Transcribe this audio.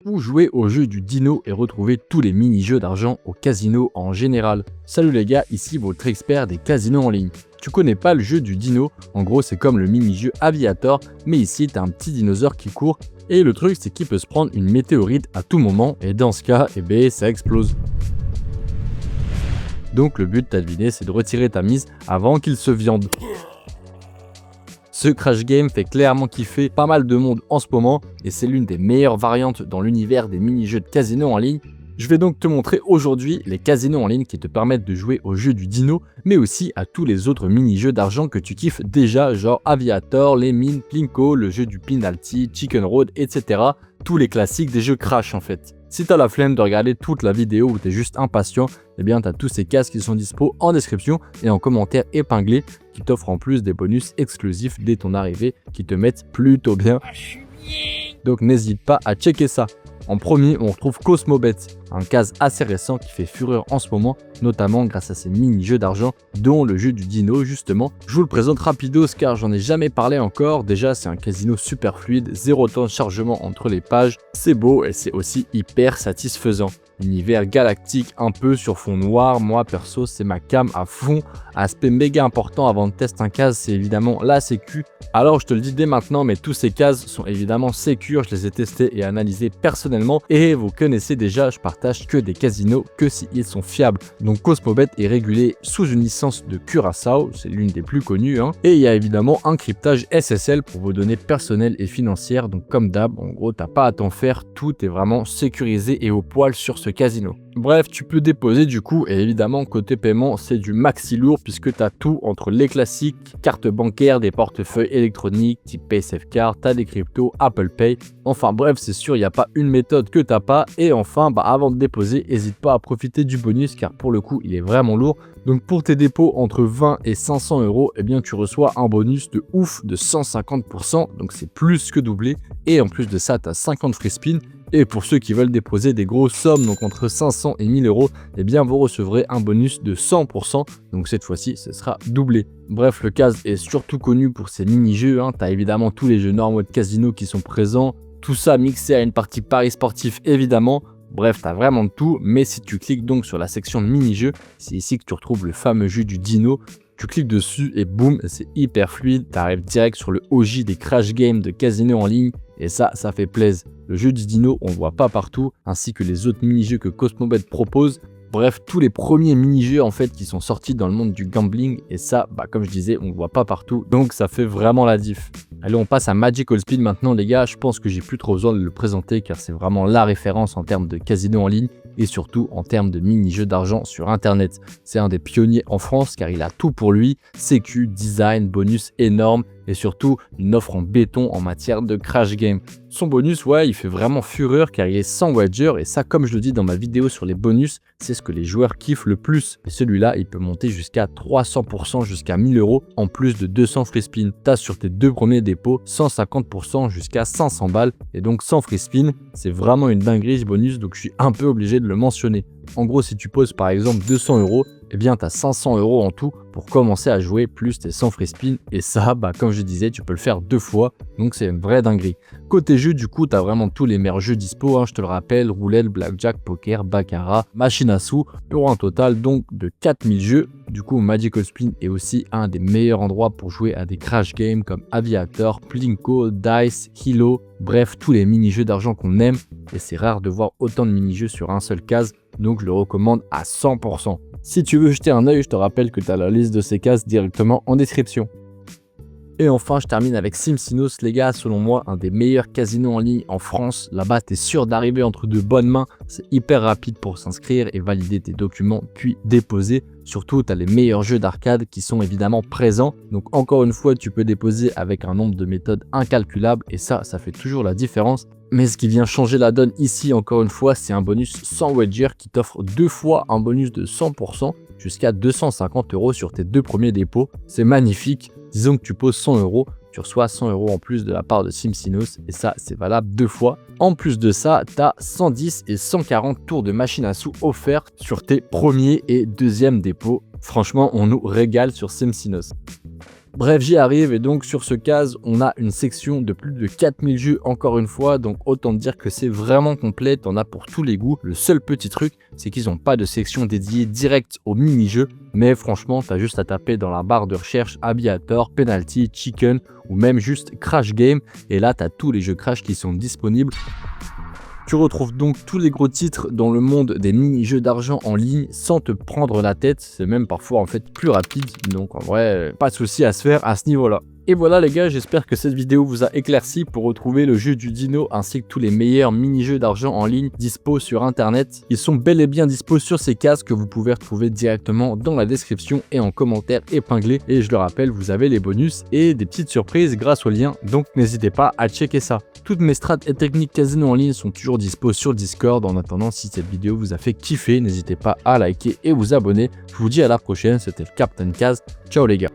Ou jouer au jeu du dino et retrouver tous les mini-jeux d'argent au casino en général. Salut les gars, ici votre expert des casinos en ligne. Tu connais pas le jeu du dino? En gros c'est comme le mini-jeu Aviator, mais ici t'as un petit dinosaure qui court et le truc c'est qu'il peut se prendre une météorite à tout moment et dans ce cas, ça explose. Donc le but, t'as deviné, c'est de retirer ta mise avant qu'il se viande. Ce crash game fait clairement kiffer pas mal de monde en ce moment et c'est l'une des meilleures variantes dans l'univers des mini-jeux de casino en ligne. Je vais donc te montrer aujourd'hui les casinos en ligne qui te permettent de jouer au jeu du dino, mais aussi à tous les autres mini-jeux d'argent que tu kiffes déjà, genre Aviator, les mines, Plinko, le jeu du penalty, Chicken Road, etc. Tous les classiques des jeux crash en fait. Si t'as la flemme de regarder toute la vidéo ou t'es juste impatient, eh bien t'as tous ces cases qui sont dispo en description et en commentaire épinglé qui t'offrent en plus des bonus exclusifs dès ton arrivée qui te mettent plutôt bien. Donc n'hésite pas à checker ça. En premier, on retrouve Cosmobet, un case assez récent qui fait fureur en ce moment, notamment grâce à ses mini-jeux d'argent, dont le jeu du dino justement. Je vous le présente rapidos car j'en ai jamais parlé encore. Déjà, c'est un casino super fluide, zéro temps de chargement entre les pages, c'est beau et c'est aussi hyper satisfaisant. Univers galactique un peu sur fond noir, moi perso c'est ma cam à fond. Aspect méga important avant de tester un case, c'est évidemment la sécu. Alors je te le dis dès maintenant, mais tous ces cases sont évidemment sécures, je les ai testés et analysés personnellement. Et vous connaissez déjà, je partage que des casinos que s'ils sont fiables. Donc Cosmobet est régulé sous une licence de Curaçao, c'est l'une des plus connues. Et il y a évidemment un cryptage SSL pour vos données personnelles et financières. Donc comme d'hab, en gros t'as pas à t'en faire, tout est vraiment sécurisé et au poil sur ce casino. Bref, tu peux déposer du coup et évidemment côté paiement c'est du maxi lourd puisque tu as tout entre les classiques, cartes bancaires, des portefeuilles électroniques type PaySafeCard, tu as des cryptos, Apple Pay. Enfin bref, c'est sûr, il n'y a pas une méthode que t'as pas. Et enfin, avant de déposer, n'hésite pas à profiter du bonus car pour le coup il est vraiment lourd. Donc pour tes dépôts entre 20 et 500 euros, eh bien tu reçois un bonus de ouf de 150%, donc c'est plus que doublé. Et en plus de ça, tu as 50 free spin. Et pour ceux qui veulent déposer des grosses sommes, donc entre 500 et 1000 euros, eh bien vous recevrez un bonus de 100%, donc cette fois-ci ce sera doublé. Bref, le case est surtout connu pour ses mini-jeux, tu as évidemment tous les jeux normaux de casino qui sont présents, tout ça mixé à une partie paris sportif évidemment. Bref, tu as vraiment de tout, mais si tu cliques donc sur la section mini-jeux, c'est ici que tu retrouves le fameux jeu du dino. Tu cliques dessus et boum, c'est hyper fluide, tu arrives direct sur le OG des crash games de casino en ligne et ça fait plaisir. Le jeu du dino, on ne le voit pas partout, ainsi que les autres mini-jeux que Cosmobet propose. Bref, tous les premiers mini-jeux en fait qui sont sortis dans le monde du gambling et ça, comme je disais, on ne le voit pas partout, donc ça fait vraiment la diff. Allez, on passe à Magical Speed maintenant les gars, je pense que j'ai plus trop besoin de le présenter car c'est vraiment la référence en termes de casino en ligne et surtout en termes de mini-jeux d'argent sur internet. C'est un des pionniers en France car il a tout pour lui, sécu, design, bonus énorme et surtout une offre en béton en matière de crash game. Son bonus, ouais, il fait vraiment fureur car il est sans wager et ça, comme je le dis dans ma vidéo sur les bonus, c'est ce que les joueurs kiffent le plus. Et celui-là, il peut monter jusqu'à 300%, jusqu'à 1000 euros en plus de 200 free spin. T'as sur tes deux premiers dépôts 150% jusqu'à 500 balles et donc sans free spin, c'est vraiment une dinguerie ce bonus, donc je suis un peu obligé de le mentionner. En gros, si tu poses par exemple 200 euros, eh bien tu as 500 euros en tout pour commencer à jouer plus tes 100 free spin et ça, comme je disais, tu peux le faire 2 fois, donc c'est une vraie dinguerie. Côté jeu, du coup, tu as vraiment tous les meilleurs jeux dispo, je te le rappelle, roulette, blackjack, poker, baccarat, machine à sous, pour un total donc de 4000 jeux. Du coup, Magical Spin est aussi un des meilleurs endroits pour jouer à des crash games comme Aviator, Plinko, Dice, Hilo, bref, tous les mini-jeux d'argent qu'on aime et c'est rare de voir autant de mini-jeux sur un seul case, donc je le recommande à 100%. Si tu veux jeter un œil, je te rappelle que tu as la liste de ces cases directement en description. Et enfin, je termine avec SimCinos, les gars, selon moi, un des meilleurs casinos en ligne en France. Là-bas, tu es sûr d'arriver entre de bonnes mains. C'est hyper rapide pour s'inscrire et valider tes documents, puis déposer. Surtout, tu as les meilleurs jeux d'arcade qui sont évidemment présents. Donc encore une fois, tu peux déposer avec un nombre de méthodes incalculable et ça fait toujours la différence. Mais ce qui vient changer la donne ici, encore une fois, c'est un bonus sans wager qui t'offre 2 fois un bonus de 100% jusqu'à 250 euros sur tes 2 premiers dépôts. C'est magnifique. Disons que tu poses 100 euros, tu reçois 100 euros en plus de la part de SimCinos et ça, c'est valable 2 fois. En plus de ça, tu as 110 et 140 tours de machine à sous offerts sur tes premiers et deuxièmes dépôts. Franchement, on nous régale sur SimCinos. Bref, j'y arrive et donc sur ce case, on a une section de plus de 4000 jeux encore une fois, donc autant dire que c'est vraiment complet, t'en as pour tous les goûts. Le seul petit truc, c'est qu'ils n'ont pas de section dédiée directe aux mini-jeux, mais franchement, t'as juste à taper dans la barre de recherche Aviator, Penalty, Chicken ou même juste Crash Game et là, t'as tous les jeux Crash qui sont disponibles. Tu retrouves donc tous les gros titres dans le monde des mini-jeux d'argent en ligne sans te prendre la tête. C'est même parfois en fait plus rapide. Donc en vrai, pas de souci à se faire à ce niveau-là. Et voilà les gars, j'espère que cette vidéo vous a éclairci pour retrouver le jeu du dino ainsi que tous les meilleurs mini-jeux d'argent en ligne dispo sur internet. Ils sont bel et bien dispo sur ces cases que vous pouvez retrouver directement dans la description et en commentaire épinglé. Et je le rappelle, vous avez les bonus et des petites surprises grâce au lien, donc n'hésitez pas à checker ça. Toutes mes strats et techniques casino en ligne sont toujours dispo sur Discord. En attendant, si cette vidéo vous a fait kiffer, n'hésitez pas à liker et vous abonner. Je vous dis à la prochaine, c'était le Captain Kaz. Ciao les gars.